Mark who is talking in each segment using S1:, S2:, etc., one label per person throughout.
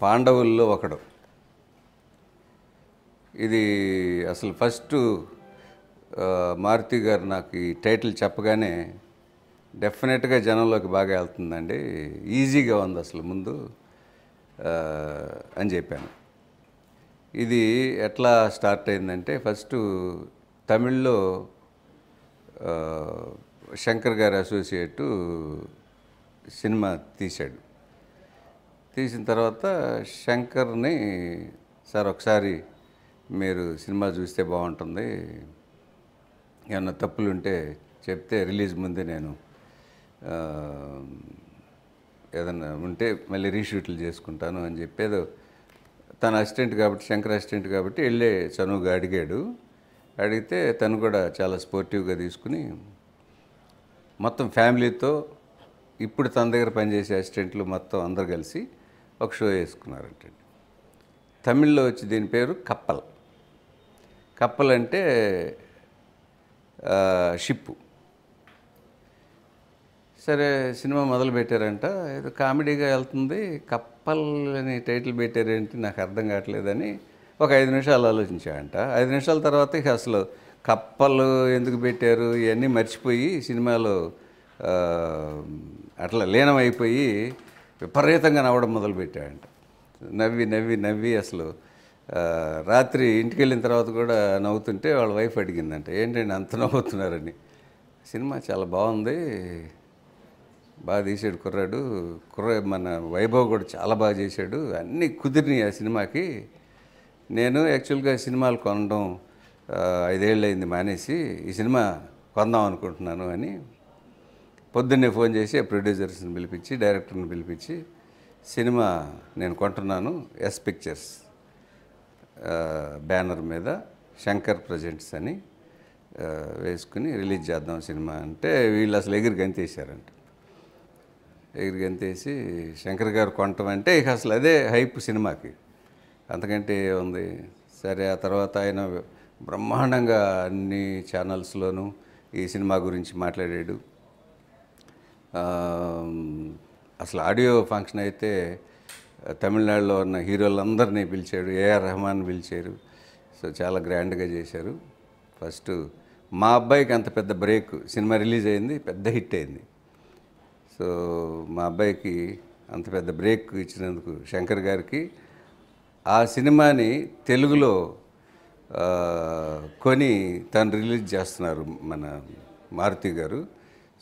S1: పాండవుల్లో ఒకడు. ఇది అసలు ఫస్ట్ మారుతి గారు నాకు ఈ టైటిల్ చెప్పగానే డెఫినెట్గా జనంలోకి బాగా వెళ్తుందండి, ఈజీగా ఉంది అసలు ముందు అని చెప్పాను. ఇది ఎట్లా స్టార్ట్ అయిందంటే ఫస్ట్ తమిళ్లో శంకర్ గారి అసోసియేటు సినిమా తీశాడు. తీసిన తర్వాత శంకర్ని, సార్ ఒకసారి మీరు సినిమా చూస్తే బాగుంటుంది, ఏమన్నా తప్పులుంటే చెప్తే రిలీజ్ ముందే నేను ఏదన్నా ఉంటే మళ్ళీ రీషూట్లు చేసుకుంటాను అని చెప్పేదో తన అసిస్టెంట్ కాబట్టి, శంకర్ అసిస్టెంట్ కాబట్టి వెళ్ళే చనువుగా అడిగాడు. అడిగితే తను కూడా చాలా స్పోర్టివ్గా తీసుకుని మొత్తం ఫ్యామిలీతో ఇప్పుడు తన దగ్గర పనిచేసే అసిస్టెంట్లు మొత్తం అందరు కలిసి ఒక షో వేసుకున్నారంటే. తమిళ్లో వచ్చి దీని పేరు కప్పల్. కప్పల్ అంటే షిప్పు. సరే సినిమా మొదలు పెట్టారంట, ఏదో కామెడీగా వెళ్తుంది, కప్పల్ అని టైటిల్ పెట్టారేంటి నాకు అర్థం కావట్లేదని ఒక 5 నిమిషాలు ఆలోచించాడంట. 5 నిమిషాల తర్వాత ఇక అసలు కప్పలు ఎందుకు పెట్టారు ఇవన్నీ మర్చిపోయి సినిమాలో అట్లా లీనమైపోయి విపరీతంగా నవ్వడం మొదలుపెట్టాడంట. నవ్వి నవ్వి నవ్వి అసలు రాత్రి ఇంటికి వెళ్ళిన తర్వాత కూడా నవ్వుతుంటే వాళ్ళ వైఫ్ అడిగిందంట, ఏంటండి అంత నవ్వుతున్నారని. సినిమా చాలా బాగుంది, బాగా తీసాడు కుర్రాడు, మన వైభవ్ కూడా చాలా బాగా చేశాడు, అన్నీ కుదిరినాయి ఆ సినిమాకి. నేను యాక్చువల్గా సినిమాలు కొనడం 5 ఏళ్ళు అయింది మానేసి, ఈ సినిమా కొందాం అనుకుంటున్నాను అని పొద్దున్నే ఫోన్ చేసి ప్రొడ్యూసర్స్ని పిలిపించి, డైరెక్టర్ని పిలిపించి, సినిమా నేను కొంటున్నాను, ఎస్ పిక్చర్స్ బ్యానర్ మీద శంకర్ ప్రజెంట్స్ అని వేసుకుని రిలీజ్ చేద్దాం సినిమా అంటే వీళ్ళు అసలు ఎగిరి గంతేసారంట. ఎగిరి గంతేసి శంకర్ గారు కొనటం అంటే ఇక అసలు అదే హైప్ సినిమాకి, అంతకంటే ఉంది. సరే ఆ తర్వాత ఆయన బ్రహ్మాండంగా అన్ని ఛానల్స్లోనూ ఈ సినిమా గురించి మాట్లాడాడు. అసలు ఆడియో ఫంక్షన్ అయితే తమిళనాడులో ఉన్న హీరోలందరినీ పిలిచాడు, ఏఆర్ రెహమాన్ పిలిచారు. సో చాలా గ్రాండ్గా చేశారు. ఫస్ట్ మా అబ్బాయికి అంత పెద్ద బ్రేక్, సినిమా రిలీజ్ అయింది, పెద్ద హిట్ అయింది. సో మా అబ్బాయికి అంత పెద్ద బ్రేక్ ఇచ్చినందుకు శంకర్ గారికి, ఆ సినిమాని తెలుగులో కొని తను రిలీజ్ చేస్తున్నారు మన మారుతి గారు.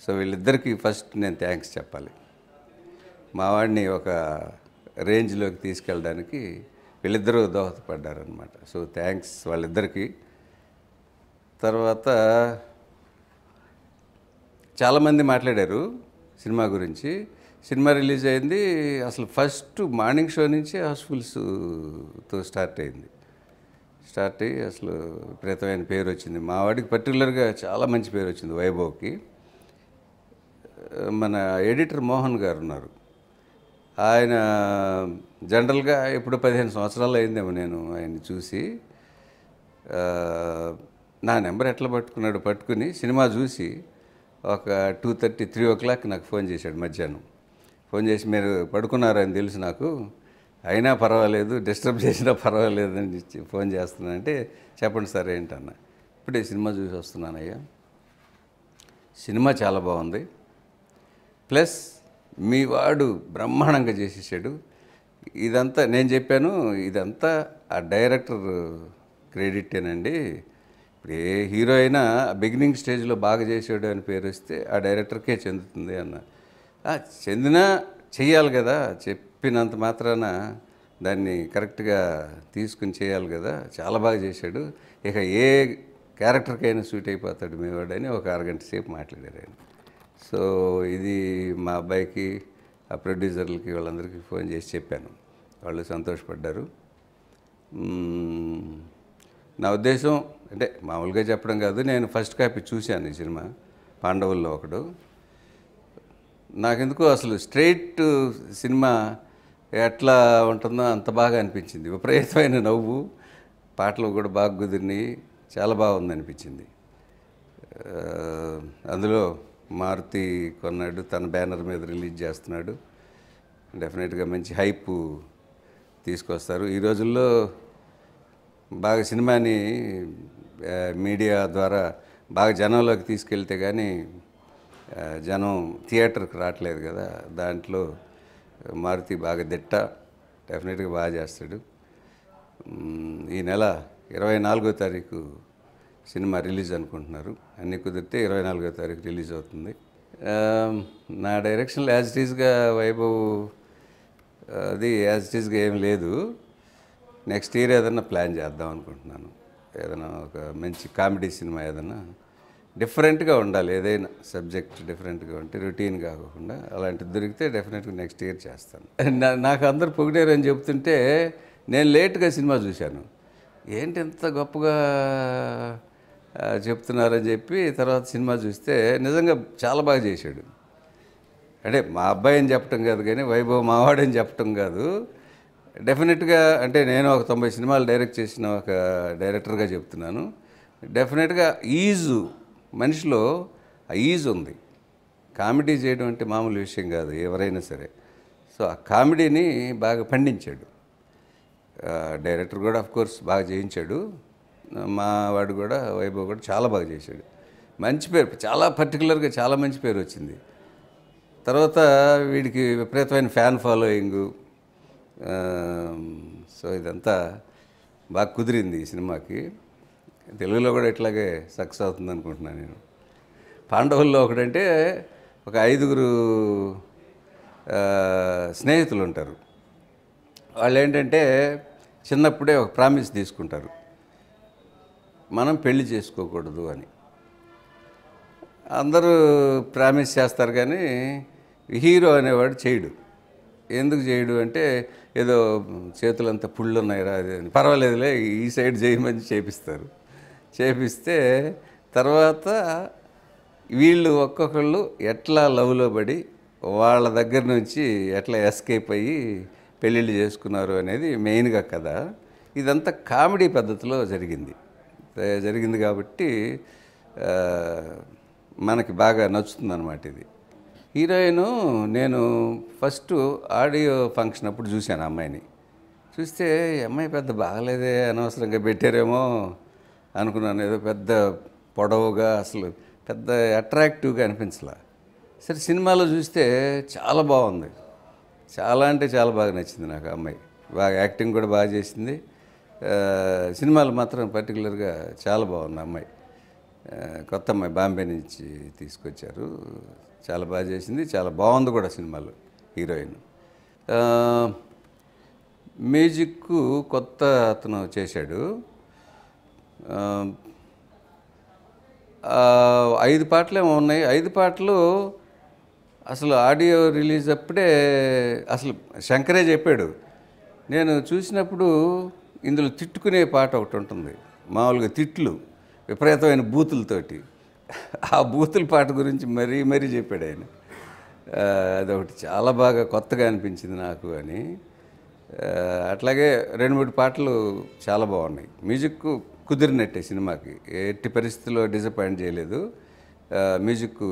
S1: సో వీళ్ళిద్దరికీ ఫస్ట్ నేను థ్యాంక్స్ చెప్పాలి. మా వాడిని ఒక రేంజ్లోకి తీసుకెళ్ళడానికి వీళ్ళిద్దరూ దోహదపడ్డారనమాట. సో థ్యాంక్స్ వాళ్ళిద్దరికీ. తర్వాత చాలామంది మాట్లాడారు సినిమా గురించి. సినిమా రిలీజ్ అయింది, అసలు ఫస్ట్ మార్నింగ్ షో నుంచి హౌస్ఫుల్స్తో స్టార్ట్ అయింది. స్టార్ట్ అయ్యి అసలు విపరీతమైన పేరు వచ్చింది. మా వాడికి పర్టికులర్గా చాలా మంచి పేరు వచ్చింది వైభవ్కి. మన ఎడిటర్ మోహన్ గారు ఉన్నారు, ఆయన జనరల్గా ఇప్పుడు 15 సంవత్సరాలు అయిందేమో నేను ఆయన్ని చూసి. నా నెంబర్ ఎట్లా పట్టుకుని సినిమా చూసి ఒక 2:30, 3 o'clock నాకు ఫోన్ చేశాడు మధ్యాహ్నం. ఫోన్ చేసి మీరు పడుకున్నారని తెలుసు నాకు, అయినా పర్వాలేదు, డిస్టర్బ్ చేసినా పర్వాలేదు అని ఫోన్ చేస్తున్నానంటే, చెప్పండి సార్ ఏంటన్నా. ఇప్పుడే సినిమా చూసి వస్తున్నానయ్యా, సినిమా చాలా బాగుంది, ప్లస్ మీ వాడు బ్రహ్మాండంగా చేసేసాడు. ఇదంతా నేను చెప్పాను, ఇదంతా ఆ డైరెక్టర్ క్రెడిటేనండి. ఇప్పుడు ఏ హీరో అయినా బిగినింగ్ స్టేజ్లో బాగా చేసాడు అని పేరు వస్తే ఆ డైరెక్టర్కే చెందుతుంది అన్న. చెందినా చెయ్యాలి కదా, చెప్పినంత మాత్రాన దాన్ని కరెక్ట్గా తీసుకుని చేయాలి కదా. చాలా బాగా చేశాడు, ఇక ఏ క్యారెక్టర్కైనా సూట్ అయిపోతాడు మీ వాడని ఒక అరగంట సేపు మాట్లాడారు ఆయన. సో ఇది మా అబ్బాయికి, ఆ ప్రొడ్యూసర్లకి, వాళ్ళందరికీ ఫోన్ చేసి చెప్పాను. వాళ్ళు సంతోషపడ్డారు. నా ఉద్దేశం అంటే మామూలుగా చెప్పడం కాదు, నేను ఫస్ట్ కాపీ చూశాను ఈ సినిమా, పాండవుల్లో ఒకడు. నాకెందుకో అసలు స్ట్రైట్ సినిమా ఎట్లా ఉంటుందో అంత బాగా అనిపించింది. విపరీతమైన నవ్వు, పాటలు కూడా బాగా కుదిరినాయి, చాలా బాగుంది అనిపించింది. అందులో మారుతి కొన్నాడు, తన బ్యానర్ మీద రిలీజ్ చేస్తున్నాడు. డెఫినెట్గా మంచి హైప్ తీసుకొస్తారు. ఈ రోజుల్లో బాగా సినిమాని మీడియా ద్వారా బాగా జనంలోకి తీసుకెళ్తే కానీ జనం థియేటర్కి రావట్లేదు కదా. దాంట్లో మారుతి బాగా దిట్ట, డెఫినెట్గా బాగా చేస్తాడు. ఈ నెల 24వ తారీఖు సినిమా రిలీజ్ అనుకుంటున్నారు. అన్నీ కుదిరితే 24వ తారీఖు రిలీజ్ అవుతుంది. నా డైరెక్షన్లో యాజ్ ఇట్ ఈస్గా వైభవ్ అది యాజ్ ఇట్ ఈస్గా ఏం లేదు. నెక్స్ట్ ఇయర్ ఏదన్నా ప్లాన్ చేద్దాం అనుకుంటున్నాను. ఏదైనా ఒక మంచి కామెడీ సినిమా ఏదైనా డిఫరెంట్గా ఉండాలి. ఏదైనా సబ్జెక్ట్ డిఫరెంట్గా ఉంటే రొటీన్ కాకుండా అలాంటిది దొరికితే డెఫినెట్గా నెక్స్ట్ ఇయర్ చేస్తాను. నాకు అందరు పొగిడారు అని చెప్తుంటే నేను లేట్గా సినిమా చూశాను. ఏంటి ఇంత గొప్పగా చెప్తున్నారని చెప్పి తర్వాత సినిమా చూస్తే నిజంగా చాలా బాగా చేశాడు. అంటే మా అబ్బాయి అని చెప్పటం కాదు, కానీ వైభవ్ మావాడని చెప్పటం కాదు. డెఫినెట్గా అంటే నేను ఒక 90 సినిమాలు డైరెక్ట్ చేసిన ఒక డైరెక్టర్గా చెప్తున్నాను. డెఫినెట్గా మనిషిలో ఆ ఈజ్ ఉంది. కామెడీ చేయడం అంటే మామూలు విషయం కాదు ఎవరైనా సరే. సో ఆ కామెడీని బాగా పండించాడు. డైరెక్టర్ కూడా కోర్స్ బాగా చేయించాడు. మా వాడు కూడా వైభవ్ కూడా చాలా బాగా చేశాడు. మంచి పేరు, చాలా పర్టికులర్గా చాలా మంచి పేరు వచ్చింది. తర్వాత వీడికి విపరీతమైన ఫ్యాన్ ఫాలోయింగు. సో ఇదంతా బాగా కుదిరింది ఈ సినిమాకి. తెలుగులో కూడా ఇట్లాగే సక్సెస్ అవుతుంది అనుకుంటున్నాను నేను. పాండవుల్లో ఒకటంటే ఒక 5గురు స్నేహితులు ఉంటారు. వాళ్ళు ఏంటంటే చిన్నప్పుడే ఒక ప్రామిస్ తీసుకుంటారు, మనం పెళ్లి చేసుకోకూడదు అని. అందరూ ప్రామిస్ చేస్తారు కానీ హీరో అనేవాడు చేయడు. ఎందుకు చేయడు అంటే ఏదో చేతులంతా పుళ్ళు ఉన్నాయిరా అది పర్వాలేదులే ఈ సైడ్ చేయమని చేపిస్తే తర్వాత వీళ్ళు ఒక్కొక్కళ్ళు ఎట్లా లవ్లో పడి వాళ్ళ దగ్గర నుంచి ఎట్లా ఎస్కేప్ అయ్యి పెళ్ళిళ్ళు చేసుకున్నారు అనేది మెయిన్గా కదా. ఇదంతా కామెడీ పద్ధతిలో జరిగింది కాబట్టి మనకి బాగా నచ్చుతుంది అన్నమాట ఇది. హీరోయిన్ నేను ఫస్ట్ ఆడియో ఫంక్షన్ అప్పుడు చూశాను అమ్మాయిని. చూస్తే అమ్మాయి పెద్ద బాగలేదే, అనవసరంగా పెట్టారేమో అనుకున్నాను. ఏదో పెద్ద పొడవుగా అసలు పెద్ద అట్రాక్టివ్గా అనిపించలా. సరే సినిమాలో చూస్తే చాలా బాగుంది. చాలా అంటే చాలా బాగా నచ్చింది నాకు అమ్మాయి. బాగా యాక్టింగ్ కూడా బాగా చేసింది. సినిమాలు మాత్రం పర్టికులర్గా చాలా బాగుంది అమ్మాయి. కొత్త అమ్మాయి బాంబే నుంచి తీసుకొచ్చారు. చాలా బాగా చేసింది, చాలా బాగుంది కూడా సినిమాలో హీరోయిన్. మ్యూజిక్ కొత్త అతను చేశాడు. 5 పాటలేమో ఉన్నాయి. 5 పాటలు అసలు ఆడియో రిలీజ్ అప్పుడే అసలు శంకరే చెప్పాడు. నేను చూసినప్పుడు ఇందులో తిట్టుకునే పాట ఒకటి ఉంటుంది, మామూలుగా తిట్లు విపరీతమైన బూతులతోటి. ఆ బూతుల పాట గురించి మరీ చెప్పాడు ఆయన. అదొకటి చాలా బాగా కొత్తగా అనిపించింది నాకు అని. అట్లాగే 2-3 పాటలు చాలా బాగున్నాయి. మ్యూజిక్ కుదిరినట్టే సినిమాకి, ఎట్టి పరిస్థితుల్లో డిసప్పాయింట్ చేయలేదు. Music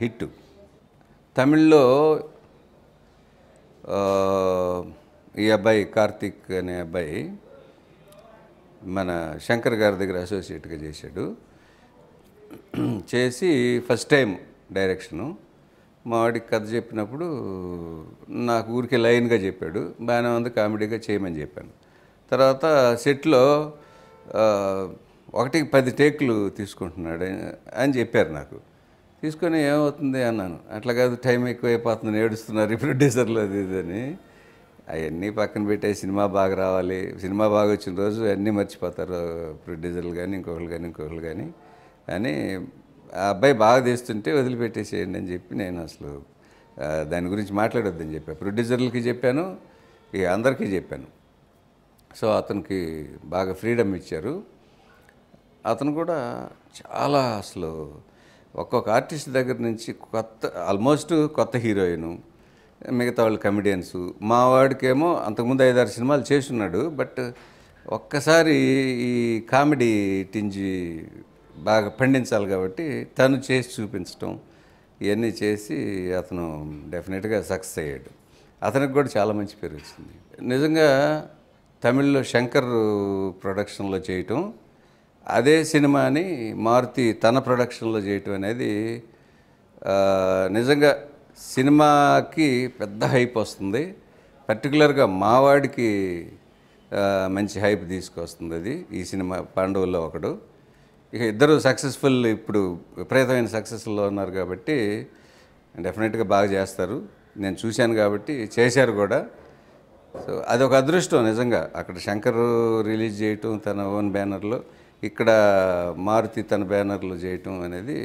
S1: hit. తమిళ్లో ఈ అబ్బాయి కార్తీక్ అనే అబ్బాయి మన శంకర్ గారి దగ్గర అసోసియేట్గా చేశాడు. చేసి ఫస్ట్ టైం డైరెక్షను. మా వాడికి కథ చెప్పినప్పుడు నాకు ఊరికే లైన్గా చెప్పాడు, బాగానే ఉంది కామెడీగా చేయమని చెప్పాను. తర్వాత సెట్లో 1కి 10 టేకులు తీసుకుంటున్నాడు అని చెప్పారు నాకు. తీసుకొని ఏమవుతుంది అన్నాను. అట్లా కాదు, టైం ఎక్కువైపోతుందని ఏడుస్తున్నారు ప్రొడ్యూసర్లు అది ఇదని. అవన్నీ పక్కన పెట్టే సినిమా బాగా రావాలి, సినిమా బాగా వచ్చిన రోజు అన్నీ మర్చిపోతారు ప్రొడ్యూసర్లు కానీ ఇంకొకళ్ళు కానీ అని. ఆ అబ్బాయి బాగా తీస్తుంటే వదిలిపెట్టేసేయండి అని చెప్పి నేను అసలు దాని గురించి మాట్లాడొద్దని చెప్పాను. ప్రొడ్యూసర్లకి చెప్పాను, ఇక అందరికీ చెప్పాను. సో అతనికి బాగా ఫ్రీడమ్ ఇచ్చారు. అతను కూడా చాలా అసలు ఒక్కొక్క ఆర్టిస్ట్ దగ్గర నుంచి ఆల్మోస్ట్ కొత్త హీరోయిను, మిగతా వాళ్ళు కమెడియన్స్. మా వాడికేమో అంతకుముందు 5-6 సినిమాలు చేసున్నాడు. బట్ ఒక్కసారి ఈ కామెడీ టింజి బాగా పండించాలి కాబట్టి తను చేసి చూపించటం ఇవన్నీ చేసి అతను డెఫినెట్గా సక్సెస్ అయ్యాడు. అతనికి కూడా చాలా మంచి పేరు వచ్చింది. నిజంగా తమిళ్లో శంకర్ ప్రొడక్షన్లో చేయటం, అదే సినిమాని మారుతి తన ప్రొడక్షన్లో చేయటం అనేది నిజంగా సినిమాకి పెద్ద హైప్ వస్తుంది. పర్టికులర్గా మావాడికి మంచి హైప్ తీసుకొస్తుంది అది. ఈ సినిమా పాండవుల్లో ఒకడు. ఇక ఇద్దరు సక్సెస్ఫుల్, ఇప్పుడు విపరీతమైన సక్సెస్లో ఉన్నారు కాబట్టి డెఫినెట్గా బాగా చేస్తారు. నేను చూశాను కాబట్టి, చేశారు కూడా. సో అదొక అదృష్టం నిజంగా. అక్కడ శంకర్ రిలీజ్ చేయటం తన ఓన్ బ్యానర్లో, ఇక్కడ మారుతి తన బ్యానర్లో చేయటం అనేది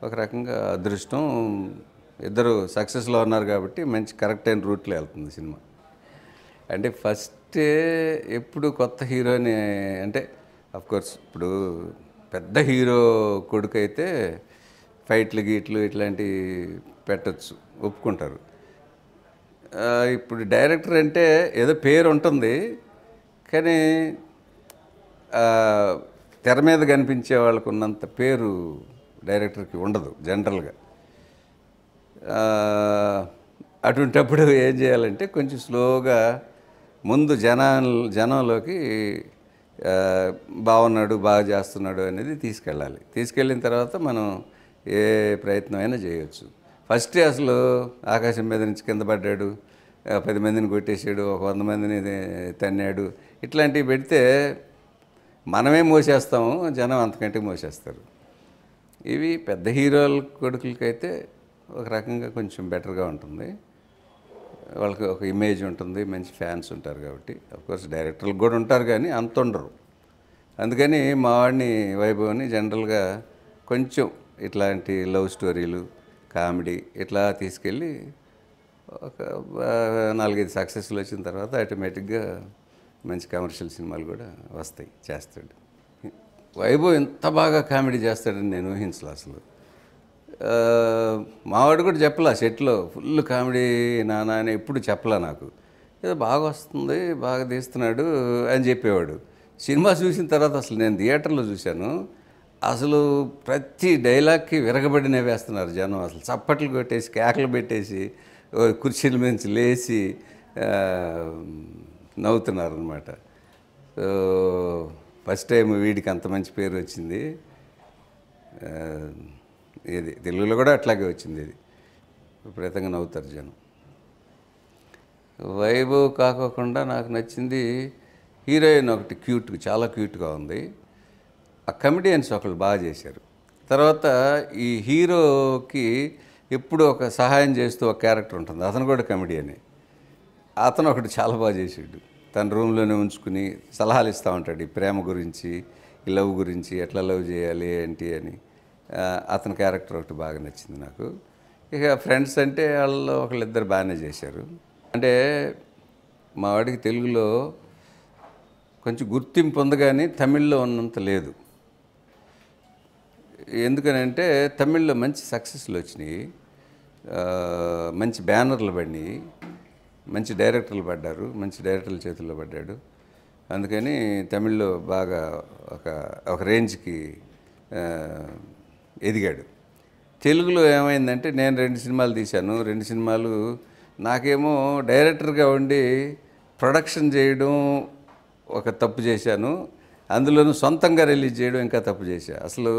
S1: ఒక రకంగా అదృష్టం. ఇద్దరు సక్సెస్లో ఉన్నారు కాబట్టి మంచి కరెక్ట్ అయిన రూట్లో వెళ్తుంది సినిమా. అంటే ఫస్టే ఎప్పుడు కొత్త హీరోని అంటే అఫ్కోర్స్ ఇప్పుడు పెద్ద హీరో కొడుకు అయితే ఫైట్లు గీట్లు ఇట్లాంటివి పెట్టచ్చు, ఒప్పుకుంటారు. ఇప్పుడు డైరెక్టర్ అంటే ఏదో పేరు ఉంటుంది, కానీ తెర మీద కనిపించే వాళ్ళకు ఉన్నంత పేరు డైరెక్టర్కి ఉండదు జనరల్గా. అటువంటప్పుడు ఏం చేయాలంటే కొంచెం స్లోగా ముందు జనంలోకి బాగున్నాడు, బాగా చేస్తున్నాడు అనేది తీసుకెళ్ళాలి. తీసుకెళ్ళిన తర్వాత మనం ఏ ప్రయత్నం అయినా చేయొచ్చు. ఫస్టే అసలు ఆకాశం మీద నుంచి కింద పడ్డాడు, 10 మందిని కొట్టేసాడు, ఒక 100 మందిని తన్నాడు, ఇట్లాంటివి పెడితే మనమే మోసేస్తాము, జనం అంతకంటే మోసేస్తారు. ఇవి పెద్ద హీరోల కొడుకులకైతే ఒక రకంగా కొంచెం బెటర్గా ఉంటుంది. వాళ్ళకి ఒక ఇమేజ్ ఉంటుంది, మంచి ఫ్యాన్స్ ఉంటారు కాబట్టి. అఫ్కోర్స్ డైరెక్టర్లకు కూడా ఉంటారు కానీ అంత ఉండరు. అందుకని మా వాడిని వైభవ్ని జనరల్గా కొంచెం ఇట్లాంటి లవ్ స్టోరీలు, కామెడీ ఇట్లా తీసుకెళ్ళి ఒక 4-5 సక్సెస్లు వచ్చిన తర్వాత ఆటోమేటిక్గా మంచి కమర్షియల్ సినిమాలు కూడా వస్తాయి, చేస్తాడు. వైభవ్ ఎంత బాగా కామెడీ చేస్తాడని నేను ఊహించలే అసలు. మావాడు కూడా చెప్పలా, సెట్లో ఫుల్ కామెడీ నానా అని ఎప్పుడు చెప్పలా నాకు. ఏదో బాగా వస్తుంది, బాగా తీస్తున్నాడు అని చెప్పేవాడు. సినిమా చూసిన తర్వాత అసలు నేను థియేటర్లో చూశాను, అసలు ప్రతి డైలాగ్కి విరగబడి నవ్వేస్తున్నారు జనం. అసలు చప్పట్లు కొట్టేసి, కేకలు పెట్టేసి, కుర్చీల నుంచి లేచి నవ్వుతున్నారు అనమాట. సో ఫస్ట్ టైం వీడికి అంత మంచి పేరు వచ్చింది. ఇది తెలుగులో కూడా అట్లాగే వచ్చింది. ఇది విపరీతంగా నవ్వుతారు జనం. వైభవ్ కాకోకుండా నాకు నచ్చింది హీరోయిన్ ఒకటి చాలా క్యూట్గా ఉంది. ఆ కమెడియన్స్ ఒకళ్ళు బాగా చేశారు. తర్వాత ఈ హీరోకి ఎప్పుడు ఒక సహాయం చేస్తూ ఒక క్యారెక్టర్ ఉంటుంది, అతను కూడా కమెడియనే. అతను ఒకటి చాలా బాగా చేసాడు. తన రూమ్లోనే ఉంచుకుని సలహాలు ఇస్తూ ఉంటాడు, ఈ ప్రేమ గురించి, ఈ లవ్ గురించి, ఎట్లా లవ్ చేయాలి ఏంటి అని. అతని క్యారెక్టర్ ఒకటి బాగా నచ్చింది నాకు. ఇక ఫ్రెండ్స్ అంటే వాళ్ళు ఒకళ్ళిద్దరు బాగానే చేశారు. అంటే మా వాడికి తెలుగులో కొంచెం గుర్తింపు ఉంది కానీ తమిళ్లో ఉన్నంత లేదు. ఎందుకనంటే తమిళ్లో మంచి సక్సెస్లు వచ్చినాయి, మంచి బ్యానర్లు పడినాయి, మంచి డైరెక్టర్లు పడ్డారు, మంచి డైరెక్టర్ల చేతుల్లో పడ్డాడు. అందుకని తమిళ్లో బాగా ఒక రేంజ్కి ఎదిగాడు. తెలుగులో ఏమైందంటే నేను 2 సినిమాలు తీశాను. 2 సినిమాలు నాకేమో డైరెక్టర్గా ఉండి ప్రొడక్షన్ చేయడం ఒక తప్పు చేశాను, అందులోనూ సొంతంగా రిలీజ్ చేయడం ఇంకా తప్పు చేశా. అసలు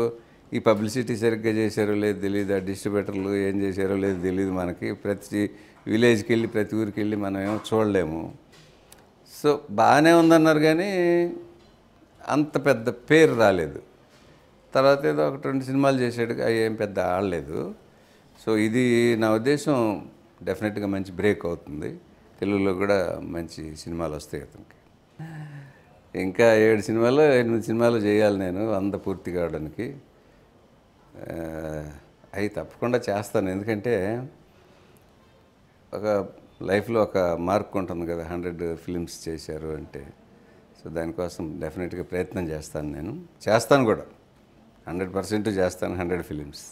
S1: ఈ పబ్లిసిటీ సరిగ్గా చేశారో లేదు తెలియదు, ఆ డిస్ట్రిబ్యూటర్లు ఏం చేశారో లేదు తెలియదు మనకి. ప్రతి విలేజ్కి వెళ్ళి ప్రతి ఊరికి వెళ్ళి మనం ఏమో చూడలేము. సో బాగానే ఉందన్నారు కానీ అంత పెద్ద పేరు రాలేదు. తర్వాత ఏదో 1-2 సినిమాలు చేశాడు, అవి ఏం పెద్ద ఆడలేదు. సో ఇది నా ఉద్దేశం, డెఫినెట్గా మంచి బ్రేక్ అవుతుంది. తెలుగులో కూడా మంచి సినిమాలు వస్తాయి అతనికి. ఇంకా 7 సినిమాలు 8 సినిమాలు చేయాలి నేను 100 పూర్తి కావడానికి. అవి తప్పకుండా చేస్తాను. ఎందుకంటే ఒక లైఫ్లో ఒక మార్క్ ఉంటుంది కదా, 100 ఫిలిమ్స్ చేశారు అంటే. సో దానికోసం డెఫినెట్గా ప్రయత్నం చేస్తాను, నేను చేస్తాను కూడా, 100% చేస్తాను 100 ఫిలిమ్స్.